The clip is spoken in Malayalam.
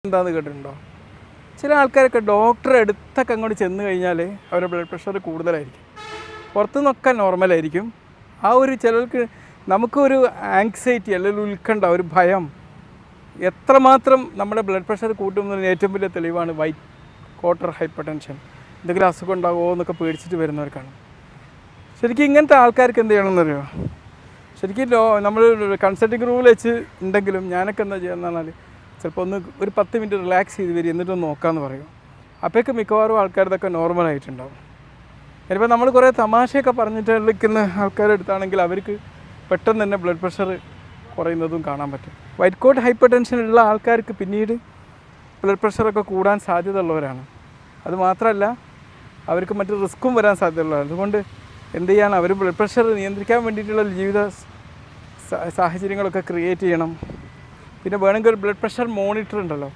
എന്താണെന്ന് കേട്ടിട്ടുണ്ടോ? ചില ആൾക്കാരൊക്കെ ഡോക്ടറെ അടുത്തൊക്കെ അങ്ങോട്ട് ചെന്ന് കഴിഞ്ഞാൽ അവരുടെ ബ്ലഡ് പ്രഷർ കൂടുതലായിരിക്കും, പുറത്തുനിന്നൊക്കെ നോർമലായിരിക്കും. ആ ഒരു ചിലർക്ക് നമുക്കൊരു ആങ്സൈറ്റി അല്ലെങ്കിൽ ഉത്കണ്ഠ, ഒരു ഭയം എത്രമാത്രം നമ്മുടെ ബ്ലഡ് പ്രഷർ കൂട്ടുന്നതിന് ഏറ്റവും വലിയ തെളിവാണ് വൈറ്റ് വാട്ടർ ഹൈപ്പർ ടെൻഷൻ. എന്തെങ്കിലും അസുഖം ഉണ്ടാകുമോ എന്നൊക്കെ പേടിച്ചിട്ട് വരുന്നവർക്കാണ്. ശരിക്കും ഇങ്ങനത്തെ ആൾക്കാർക്ക് എന്ത് ചെയ്യണമെന്നറിയോ? ശരിക്കും നമ്മൾ കൺസൾട്ടിങ് റൂമിൽ വെച്ച് ഉണ്ടെങ്കിലും ഞാനൊക്കെ എന്താ ചെയ്യുക പറഞ്ഞാൽ ചിലപ്പോൾ ഒരു 10 മിനിറ്റ് റിലാക്സ് ചെയ്ത് വരും, എന്നിട്ടൊന്ന് നോക്കാമെന്ന് പറയും. അപ്പോഴേക്ക് മിക്കവാറും ആൾക്കാരതൊക്കെ നോർമലായിട്ടുണ്ടാവും. ചിലപ്പോൾ നമ്മൾ കുറേ തമാശയൊക്കെ പറഞ്ഞിട്ട് വിളിക്കുന്ന ആൾക്കാരുടെ അടുത്താണെങ്കിൽ അവർക്ക് പെട്ടെന്ന് തന്നെ ബ്ലഡ് പ്രഷർ കുറയുന്നതും കാണാൻ പറ്റും. വൈറ്റ് കോട്ട് ഹൈപ്പർ ടെൻഷൻ ഉള്ള ആൾക്കാർക്ക് പിന്നീട് ബ്ലഡ് പ്രഷറൊക്കെ കൂടാൻ സാധ്യത ഉള്ളവരാണ്. അതുമാത്രമല്ല അവർക്ക് മറ്റ് റിസ്ക്കും വരാൻ സാധ്യതയുള്ളതാണ്. അതുകൊണ്ട് എന്ത് ചെയ്യണം, അവർ ബ്ലഡ് പ്രഷർ നിയന്ത്രിക്കാൻ വേണ്ടിയിട്ടുള്ള ജീവിത സാഹചര്യങ്ങളൊക്കെ ക്രിയേറ്റ് ചെയ്യണം. പിന്നെ വേണമെങ്കിൽ ഒരു ബ്ലഡ് പ്രഷർ മോണിറ്റർ ഉണ്ടല്ലോ,